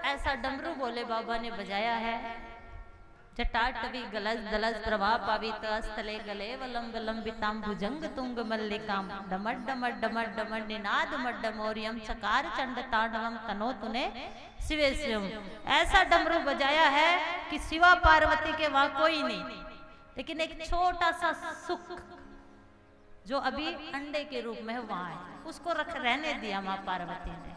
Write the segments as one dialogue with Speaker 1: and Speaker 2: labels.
Speaker 1: ऐसा डमरू भोले बाबा ने बजाया है। जटाटवी गलज दलज प्रभा पावित स्थले गले वलम विलंबिताम भुजंग तुंग मल्लिकाम डमड डमड डमड डमड निनाद मड्डमोरियम चकार चंड तांडवम तनो तुने शिवे शिवम। ऐसा डमरू बजाया है कि शिवा पार्वती के वहां कोई नहीं, लेकिन एक छोटा सा सुख जो अभी अंडे के रूप में वहां है, उसको रहने दिया मां पार्वती ने।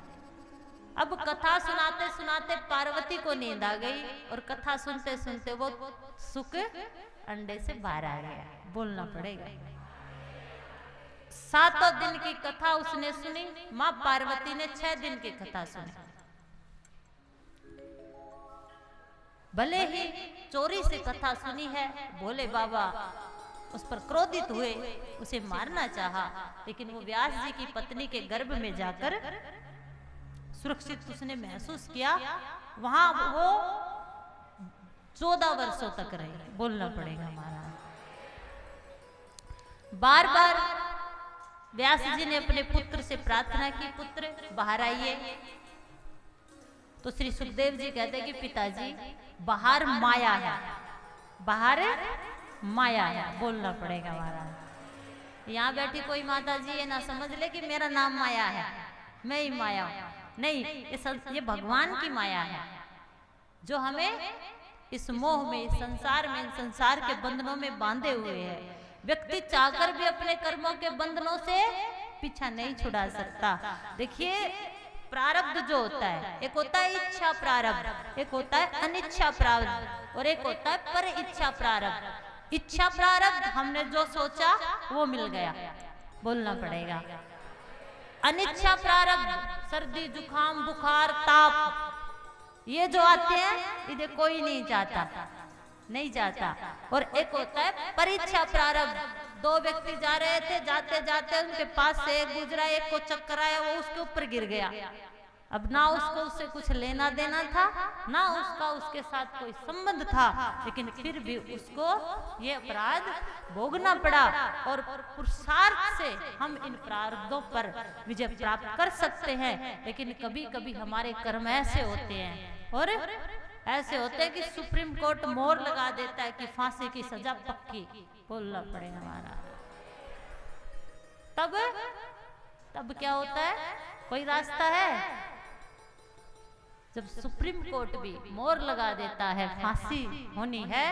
Speaker 1: अब कथा सुनाते सुनाते पार्वती को नींद आ गई और कथा सुनते सुनते वो सुख अंडे से बाहर आ गया। बोलना पड़ेगा। 7 दिन की कथा उसने सुनी, मां पार्वती ने 6 दिन की कथा सुनी। भले ही चोरी से कथा सुनी है, भोले बाबा उस पर क्रोधित हुए, उसे मारना चाहा, लेकिन वो व्यास जी की पत्नी के गर्भ में जाकर सुरक्षित उसने महसूस किया। वहां वो 14 वर्षों तक रही। बोलना पड़ेगा महाराज। बार बार व्यास जी ने अपने पुत्र से प्रार्थना की, पुत्र बाहर आइए। तो श्री सुखदेव जी कहते कि पिताजी बाहर माया है, बाहर माया है। बोलना पड़ेगा महाराज। यहाँ बैठी कोई माता जी ये ना समझ ले कि मेरा नाम माया है, मैं ही माया हूं। नहीं, ये भगवान की माया है जो हमें इस मोह में, इस संसार में, इन संसार के बंधनों में बांधे हुए है। व्यक्ति चाहकर भी अपने कर्मों के बंधनों से पीछा नहीं छुड़ा सकता। देखिए प्रारब्ध जो होता है, एक होता है इच्छा प्रारब्ध, एक होता है अनिच्छा प्रारब्ध और एक होता है पर इच्छा प्रारब्ध। इच्छा प्रारब्ध हमने जो सोचा वो मिल गया। बोलना पड़ेगा। अनिच्छा प्रारब्ध सर्दी जुकाम बुखार ताप ये जो आते हैं इन्हें कोई नहीं चाहता, नहीं चाहता। और एक होता है परीक्षा प्रारब्ध। 2 व्यक्ति जा रहे थे, जाते जाते उनके पास से एक गुजरा, एक को चक्कर आया, वो उसके ऊपर गिर गया। अब ना उसको उससे कुछ लेना देना था, ना उसका उसके साथ कोई संबंध था, लेकिन फिर भी उसको ये अपराध भोगना पड़ा। और पुरुषार्थ से हम इन प्रारब्धों पर विजय प्राप्त कर सकते हैं, लेकिन कभी कभी हमारे कर्म ऐसे होते हैं और ऐसे होते हैं कि सुप्रीम कोर्ट मोहर लगा देता है कि फांसी की सजा पक्की। बोलना पड़ेगा हमारा। तब क्या होता है? कोई रास्ता है? जब सुप्रीम कोर्ट भी मोहर लगा देता है फांसी होनी है,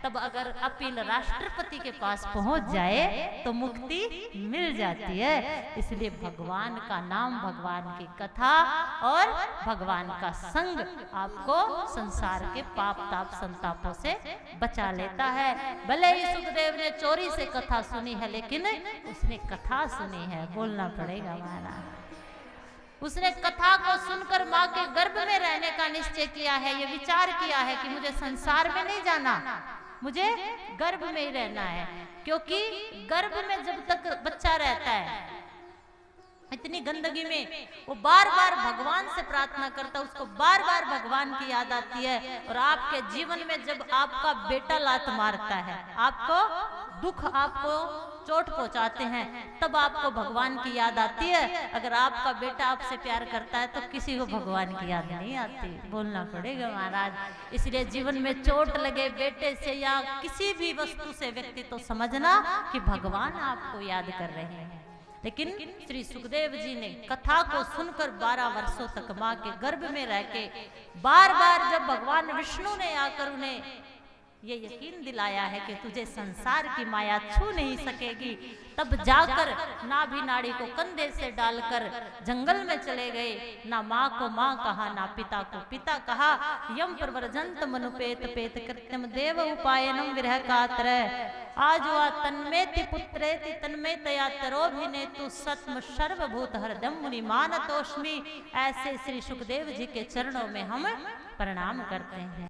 Speaker 1: तब अगर अपील राष्ट्रपति के पास पहुंच जाए तो मुक्ति मिल जाती है। इसलिए भगवान का नाम, भगवान की कथा और भगवान का संग आपको संसार के पाप ताप संतापों से बचा लेता है। भले ही सुखदेव ने चोरी से कथा सुनी है, लेकिन उसने कथा सुनी है। बोलना पड़ेगा महाराज। उसने कथा को सुनकर माँ के गर्भ में रहने का निश्चय किया है, ये विचार किया है कि मुझे संसार में नहीं जाना, मुझे गर्भ में ही रहना है। क्योंकि गर्भ में जब तक बच्चा रहता है, इतनी गंदगी में वो बार बार भगवान से प्रार्थना करता है, उसको बार बार भगवान की याद आती है। और आपके जीवन में जब आपका बेटा लात मारता है, आपको दुख, आपको चोट पहुंचाते हैं, तब आपको भगवान की याद आती है। अगर आपका बेटा आपसे प्यार करता है तो किसी को भगवान की याद नहीं आती। बोलना पड़ेगा महाराज। इसलिए जीवन में चोट लगे बेटे से या किसी भी वस्तु से व्यक्ति तो समझना कि भगवान आपको याद कर रहे हैं। लेकिन श्री सुखदेव जी ने कथा को सुनकर 12 वर्षों तक माँ के गर्भ में रह के बार बार जब भगवान विष्णु ने आकर उन्हें ये यकीन दिलाया है कि तुझे संसार की माया छू नहीं सकेगी, तब जाकर नाभि नाड़ी को कंधे से डालकर जंगल में चले गए। ना माँ को माँ कहा, ना पिता को पिता कहा। यम प्रवर्जंत मनुपेत पेत कृत्यम देव उपायनम विरह कात्र आज वा तन्मेति पुत्रेति तन्मेतया तरोभिनेतु सत्म सर्वभूत हरदम मुनि मानतोष्मि। ऐसे श्री सुखदेव जी के चरणों में हम प्रणाम करते हैं।